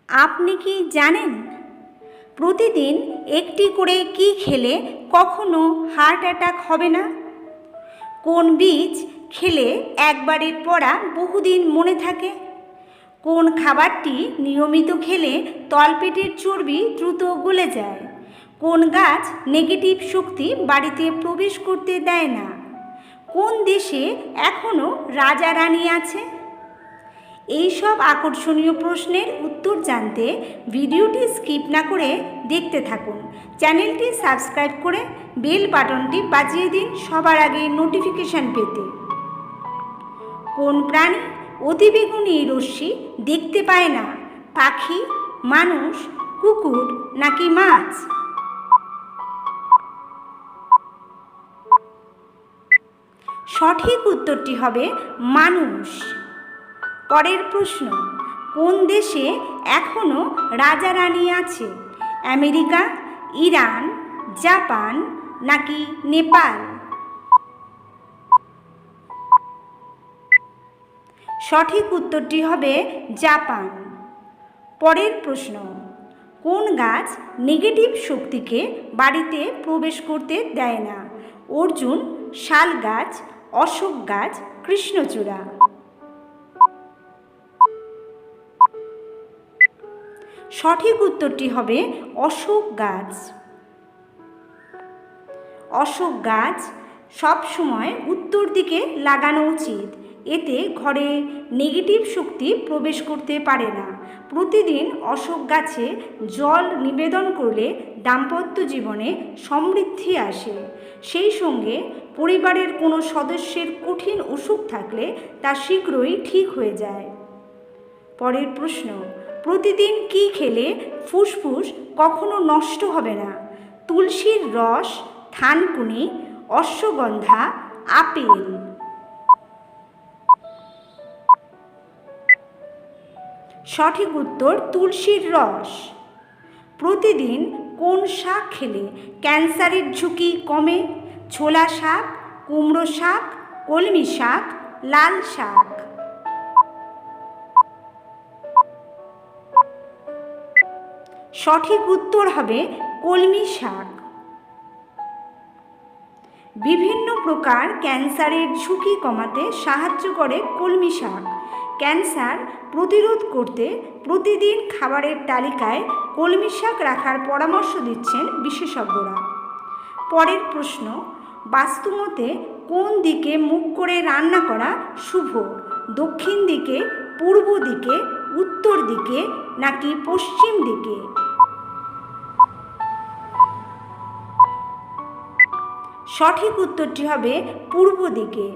আপনি কি জানেন প্রতিদিন একটি করে কি খেলে কখনো হার্ট অ্যাটাক হবে না? কোন বীজ খেলে একবারের পড়া বহুদিন মনে থাকে? কোন খাবারটি নিয়মিত খেলে তলপেটের চর্বি দ্রুত গলে যায়? কোন গাছ নেগেটিভ শক্তি বাড়িতে প্রবেশ করতে দেয় না? কোন দেশে এখনও রাজা রানী আছে? এই সব আকর্ষণীয় প্রশ্নের উত্তর জানতে ভিডিওটি স্কিপ না করে দেখতে থাকুন। চ্যানেলটি সাবস্ক্রাইব করে বেল বাটনটি বাজিয়ে দিন সবার আগে নোটিফিকেশান পেতে। কোন প্রাণী অতিবেগুনি রশ্মি দেখতে পায় না? পাখি, মানুষ, কুকুর নাকি মাছ? সঠিক উত্তরটি হবে মানুষ। পরের প্রশ্ন, কোন দেশে এখনও রাজা রানী আছে? আমেরিকা, ইরান, জাপান নাকি নেপাল? সঠিক উত্তরটি হবে জাপান। পরের প্রশ্ন, কোন গাছ নেগেটিভ শক্তিকে বাড়িতে প্রবেশ করতে দেয় না? অর্জুন, শাল গাছ, অশোক গাছ, কৃষ্ণচূড়া? সঠিক উত্তরটি হবে অশোক গাছ। অশোক গাছ সবসময় উত্তর দিকে লাগানো উচিত, এতে ঘরে নেগেটিভ শক্তি প্রবেশ করতে পারে না। প্রতিদিন অশোক গাছে জল নিবেদন করলে দাম্পত্য জীবনে সমৃদ্ধি আসে। সেই সঙ্গে পরিবারের কোনো সদস্যের কঠিন অসুখ থাকলে তা শীঘ্রই ঠিক হয়ে যায়। পরের প্রশ্ন, প্রতিদিন কি খেলে ফুসফুস কখনো নষ্ট হবে না? তুলসীর রস, থানকুনি, অশ্বগন্ধা, আপেল? সঠিক উত্তর তুলসীর রস। প্রতিদিন কোন শাক খেলে ক্যান্সারের ঝুঁকি কমে? ছোলা শাক, কুমড়ো শাক, কলমি শাক, লাল শাক? সঠিক উত্তর হবে কলমি শাক। বিভিন্ন প্রকার ক্যান্সারের ঝুঁকি কমাতে সাহায্য করে কলমি শাক। ক্যান্সার প্রতিরোধ করতে প্রতিদিন খাবারের তালিকায় কলমি শাক রাখার পরামর্শ দিচ্ছেন বিশেষজ্ঞরা। পরের প্রশ্ন, বাস্তুমতে কোন দিকে মুখ করে রান্না করা শুভ? দক্ষিণ দিকে, পূর্ব দিকে, উত্তর দিকে নাকি পশ্চিম দিকে? সঠিক উত্তরটি হবে পূর্ব দিকে।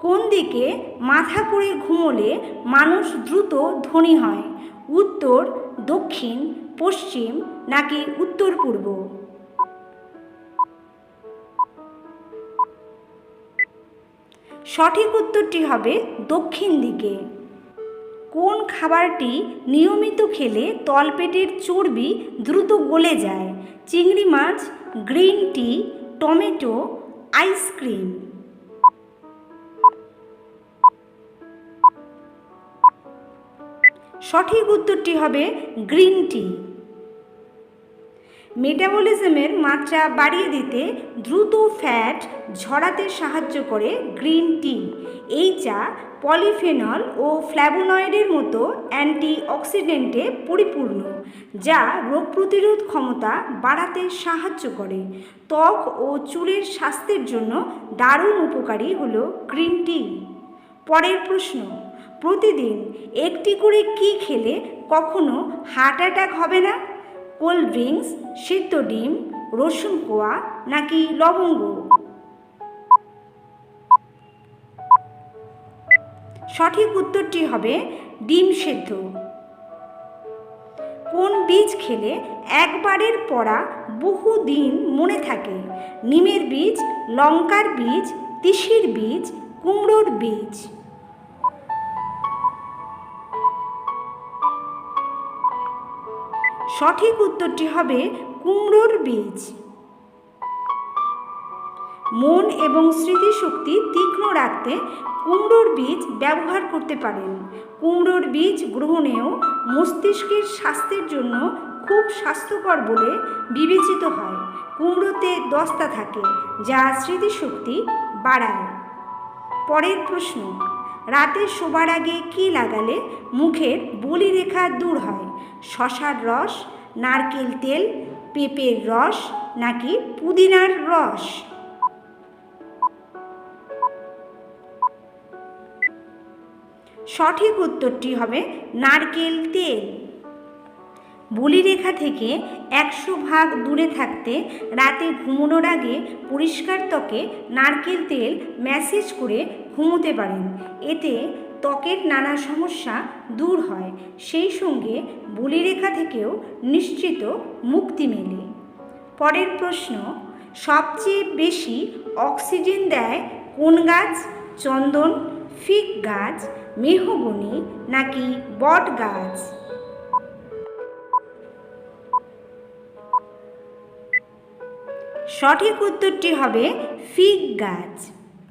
কোন দিকে মাথা করে ঘুমোলে মানুষ দ্রুত ধনী হয়? উত্তর, দক্ষিণ, পশ্চিম নাকি উত্তর পূর্ব? সঠিক উত্তরটি হবে দক্ষিণ দিকে। কোন খাবারটি নিয়মিত খেলে তলপেটের চর্বি দ্রুত গলে যায়? চিংড়ি মাছ, গ্রিন টি, টমেটো, আইসক্রিম? সঠিক উত্তরটি হবে গ্রিন টি। মেটাবলিজমের মাত্রা বাড়িয়ে দিতে দ্রুত ফ্যাট ঝরাতে সাহায্য করে গ্রিন টি। এই চা পলিফেনল ও ফ্ল্যাভোনয়েডের মতো অ্যান্টিঅক্সিডেন্টে পরিপূর্ণ, যা রোগ প্রতিরোধ ক্ষমতা বাড়াতে সাহায্য করে। ত্বক ও চুলের স্বাস্থ্যের জন্য দারুণ উপকারী হলো গ্রিন টি। পরের প্রশ্ন, প্রতিদিন একটি করে কি খেলে কখনো হার্ট অ্যাটাক হবে না? কোল্ড ড্রিঙ্কস, সিদ্ধ ডিম, রসুন কোয়া নাকি লবঙ্গ? সঠিক উত্তরটি হবে ডিম সেদ্ধ। কোন বীজ খেলে একবারের পড়া বহুদিন মনে থাকে? নিমের বীজ, লঙ্কার বীজ, তিসির বীজ, কুমড়োর বীজ? সঠিক উত্তরটি হবে কুমড়োর বীজ। মন এবং স্মৃতিশক্তি তীক্ষ্ণ রাখতে কুমড়োর বীজ ব্যবহার করতে পারেন। কুমড়োর বীজ গ্রহণেও মস্তিষ্কের স্বাস্থ্যের জন্য খুব স্বাস্থ্যকর বলে বিবেচিত হয়। কুমড়োতে দস্তা থাকে, যা স্মৃতিশক্তি বাড়ায়। পরের প্রশ্ন, রাতে শোবার আগে কী লাগালে মুখের বলিরেখা দূর হয়? শশার রস, নারকেল তেল, পেঁপের রস নাকি পুদিনার রস? সঠিক উত্তরটি হবে নারকেল তেল। বলিরেখা থেকে 100 ভাগ দূরে থাকতে রাতে ঘুমানোর আগে পরিষ্কার ত্বকে নারকেল তেল ম্যাসেজ করে ঘুমোতে পারেন। এতে ত্বকের নানা সমস্যা দূর হয়, সেই সঙ্গে বলিরেখা থেকেও নিশ্চিত মুক্তি মেলে। পরের প্রশ্ন, সবচেয়ে বেশি অক্সিজেন দেয় কোন গাছ? চন্দন, ফিগ গাছ, মেহগনি নাকি বট গাছ? সঠিক উত্তরটি হবে ফিগ গাছ।